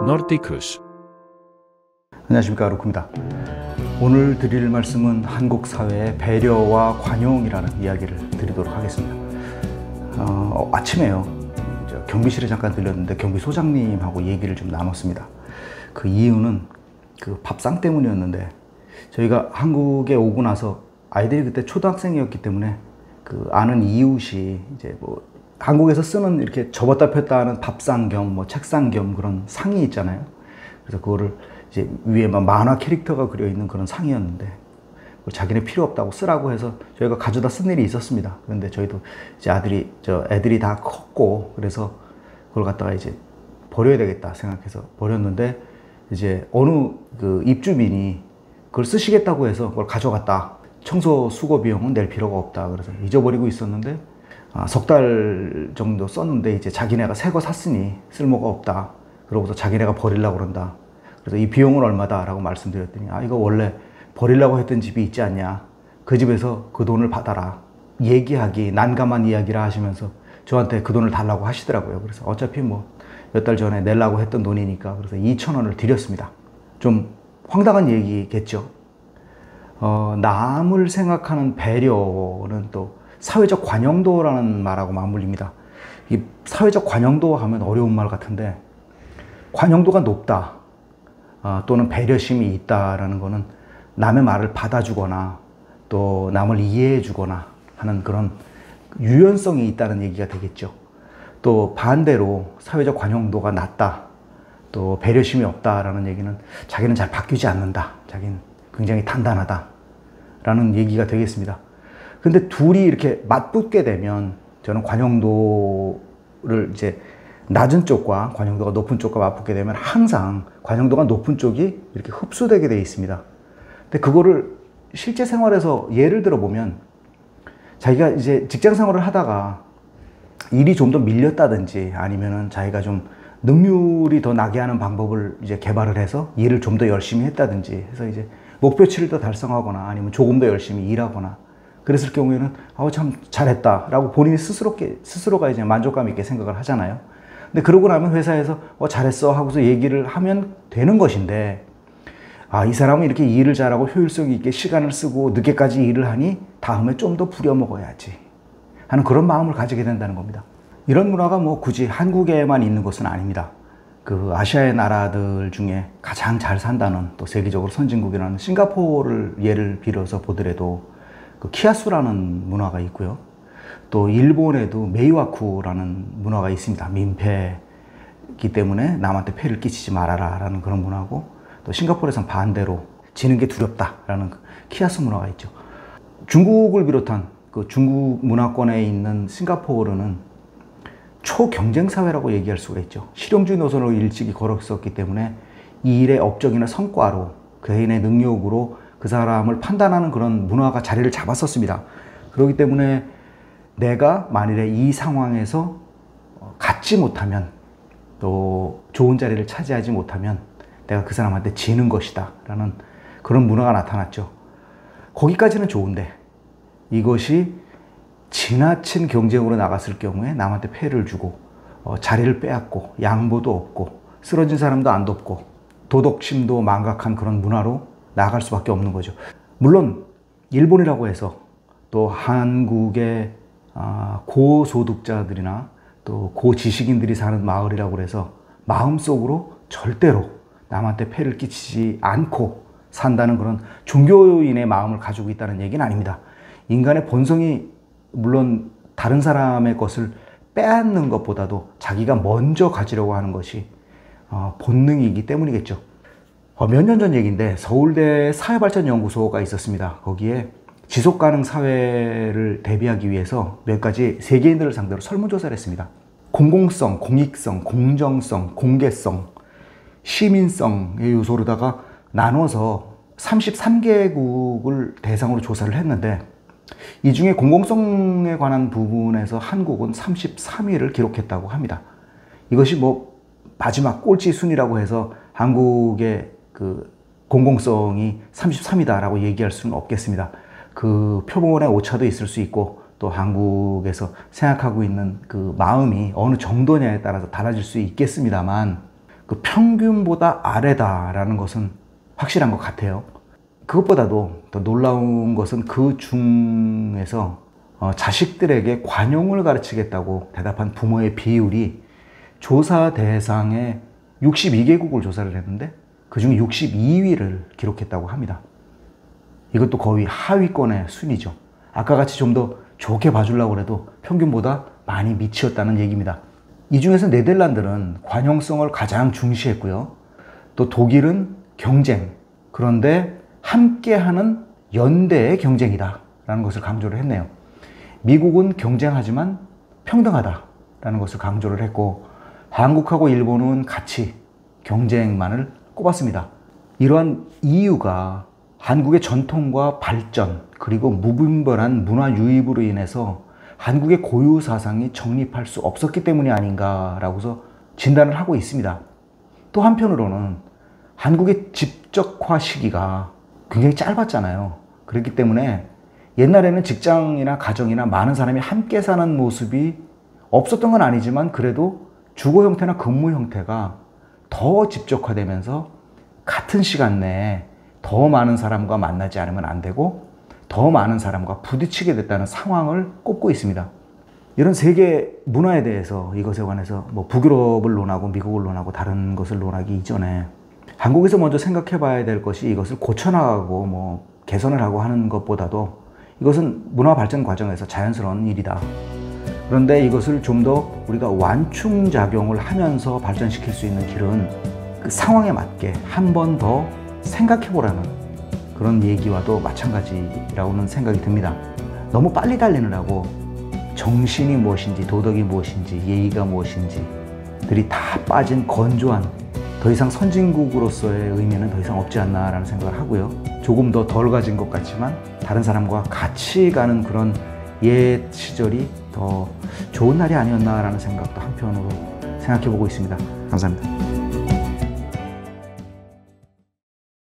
Nordicus. 안녕하십니까, 루크입니다. 오늘 드릴 말씀은 한국 사회의 배려와 관용이라는 이야기를 드리도록 하겠습니다. 아침에요, 경비실에 잠깐 들렸는데 경비소장님하고 얘기를 좀 나눴습니다. 그 이유는 그 밥상 때문이었는데, 저희가 한국에 오고 나서 아이들이 그때 초등학생이었기 때문에 그 아는 이웃이 이제 뭐 한국에서 쓰는 이렇게 접었다 폈다 하는 밥상 겸 뭐 책상 겸 그런 상이 있잖아요. 그래서 그거를 이제 위에 막 만화 캐릭터가 그려 있는 그런 상이었는데, 자기네 필요 없다고 쓰라고 해서 저희가 가져다 쓴 일이 있었습니다. 그런데 저희도 이제 애들이 다 컸고, 그래서 그걸 갖다가 이제 버려야 되겠다 생각해서 버렸는데, 이제 어느 그 입주민이 그걸 쓰시겠다고 해서 그걸 가져갔다. 청소 수거 비용은 낼 필요가 없다. 그래서 잊어버리고 있었는데, 석 달 정도 썼는데 이제 자기네가 새 거 샀으니 쓸모가 없다. 그러고서 자기네가 버리려고 그런다. 그래서 이 비용은 얼마다 라고 말씀드렸더니, 이거 원래 버리려고 했던 집이 있지 않냐, 그 집에서 그 돈을 받아라. 얘기하기 난감한 이야기라 하시면서 저한테 그 돈을 달라고 하시더라고요. 그래서 어차피 뭐 몇 달 전에 내려고 했던 돈이니까 그래서 2,000원을 드렸습니다. 좀 황당한 얘기겠죠. 남을 생각하는 배려는 또 사회적 관용도라는 말하고 맞물립니다. 이 사회적 관용도 하면 어려운 말 같은데, 관용도가 높다 또는 배려심이 있다라는 거는 남의 말을 받아주거나 또 남을 이해해 주거나 하는 그런 유연성이 있다는 얘기가 되겠죠. 또 반대로 사회적 관용도가 낮다, 또 배려심이 없다라는 얘기는 자기는 잘 바뀌지 않는다, 자기는 굉장히 단단하다 라는 얘기가 되겠습니다. 근데 둘이 이렇게 맞붙게 되면 저는 관용도를 이제 낮은 쪽과 관용도가 높은 쪽과 맞붙게 되면 항상 관용도가 높은 쪽이 이렇게 흡수되게 되어 있습니다. 근데 그거를 실제 생활에서 예를 들어 보면, 자기가 이제 직장 생활을 하다가 일이 좀 더 밀렸다든지 아니면은 자기가 좀 능률이 더 나게 하는 방법을 이제 개발을 해서 일을 좀 더 열심히 했다든지 해서 이제 목표치를 더 달성하거나 아니면 조금 더 열심히 일하거나 그랬을 경우에는 참 잘했다 라고 본인이 스스로가 이제 만족감 있게 생각을 하잖아요. 근데 그러고 나면 회사에서 잘했어 하고서 얘기를 하면 되는 것인데, 이 사람은 이렇게 일을 잘하고 효율성 있게 시간을 쓰고 늦게까지 일을 하니 다음에 좀 더 부려먹어야지 하는 그런 마음을 가지게 된다는 겁니다. 이런 문화가 뭐 굳이 한국에만 있는 것은 아닙니다. 그 아시아의 나라들 중에 가장 잘 산다는, 또 세계적으로 선진국이라는 싱가포르를 예를 빌어서 보더라도 그 키야수라는 문화가 있고요. 또 일본에도 메이와쿠라는 문화가 있습니다. 민폐이기 때문에 남한테 폐를 끼치지 말아라 라는 그런 문화고, 또 싱가포르에서는 반대로 지는 게 두렵다라는 키야수 문화가 있죠. 중국을 비롯한 그 중국 문화권에 있는 싱가포르는 초경쟁 사회라고 얘기할 수가 있죠. 실용주의 노선을 일찍이 걸었었기 때문에 이 일의 업적이나 성과로, 개인의 능력으로 그 사람을 판단하는 그런 문화가 자리를 잡았었습니다. 그렇기 때문에 내가 만일에 이 상황에서 갖지 못하면, 또 좋은 자리를 차지하지 못하면 내가 그 사람한테 지는 것이다 라는 그런 문화가 나타났죠. 거기까지는 좋은데, 이것이 지나친 경쟁으로 나갔을 경우에 남한테 폐를 주고 자리를 빼앗고 양보도 없고 쓰러진 사람도 안 돕고 도덕심도 망각한 그런 문화로 나갈 수밖에 없는 거죠. 물론 일본이라고 해서 또 한국의 고소득자들이나 또 고지식인들이 사는 마을이라고 해서 마음속으로 절대로 남한테 폐를 끼치지 않고 산다는 그런 종교인의 마음을 가지고 있다는 얘기는 아닙니다. 인간의 본성이 물론 다른 사람의 것을 빼앗는 것보다도 자기가 먼저 가지려고 하는 것이 본능이기 때문이겠죠. 몇 년 전 얘기인데 서울대 사회발전연구소가 있었습니다. 거기에 지속가능 사회를 대비하기 위해서 몇 가지 세계인들을 상대로 설문조사를 했습니다. 공공성, 공익성, 공정성, 공개성, 시민성의 요소로다가 나눠서 33개국을 대상으로 조사를 했는데, 이 중에 공공성에 관한 부분에서 한국은 33위를 기록했다고 합니다. 이것이 뭐 마지막 꼴찌 순위라고 해서 한국의 그 공공성이 33위다라고 얘기할 수는 없겠습니다. 그 표본의 오차도 있을 수 있고, 또 한국에서 생각하고 있는 그 마음이 어느 정도냐에 따라서 달라질 수 있겠습니다만, 그 평균보다 아래다라는 것은 확실한 것 같아요. 그것보다도 더 놀라운 것은 그 중에서 자식들에게 관용을 가르치겠다고 대답한 부모의 비율이 조사 대상의 62개국을 조사를 했는데 그중 62위를 기록했다고 합니다. 이것도 거의 하위권의 순위죠. 아까 같이 좀 더 좋게 봐주려고 해도 평균보다 많이 미치었다는 얘기입니다. 이 중에서 네덜란드는 관용성을 가장 중시했고요. 또 독일은 경쟁, 그런데 함께하는 연대의 경쟁이다 라는 것을 강조를 했네요. 미국은 경쟁하지만 평등하다 라는 것을 강조를 했고, 한국하고 일본은 같이 경쟁만을 꼽았습니다. 이러한 이유가 한국의 전통과 발전 그리고 무분별한 문화 유입으로 인해서 한국의 고유 사상이 정립할 수 없었기 때문이 아닌가라고서 진단을 하고 있습니다. 또 한편으로는 한국의 집적화 시기가 굉장히 짧았잖아요. 그렇기 때문에 옛날에는 직장이나 가정이나 많은 사람이 함께 사는 모습이 없었던 건 아니지만 그래도 주거 형태나 근무 형태가 더 집적화되면서 같은 시간 내에 더 많은 사람과 만나지 않으면 안 되고 더 많은 사람과 부딪히게 됐다는 상황을 꼽고 있습니다. 이런 세계 문화에 대해서 이것에 관해서 북유럽을 논하고 미국을 논하고 다른 것을 논하기 이전에 한국에서 먼저 생각해 봐야 될 것이 이것을 고쳐나가고 개선을 하고 하는 것보다도 이것은 문화 발전 과정에서 자연스러운 일이다. 그런데 이것을 좀 더 우리가 완충작용을 하면서 발전시킬 수 있는 길은 그 상황에 맞게 한 번 더 생각해 보라는 그런 얘기와도 마찬가지라고는 생각이 듭니다. 너무 빨리 달리느라고 정신이 무엇인지 도덕이 무엇인지 예의가 무엇인지들이 다 빠진 건조한 더 이상 선진국으로서의 의미는 더 이상 없지 않나라는 생각을 하고요. 조금 더 덜 가진 것 같지만 다른 사람과 같이 가는 그런 옛 시절이 더 좋은 날이 아니었나라는 생각도 한편으로 생각해 보고 있습니다. 감사합니다.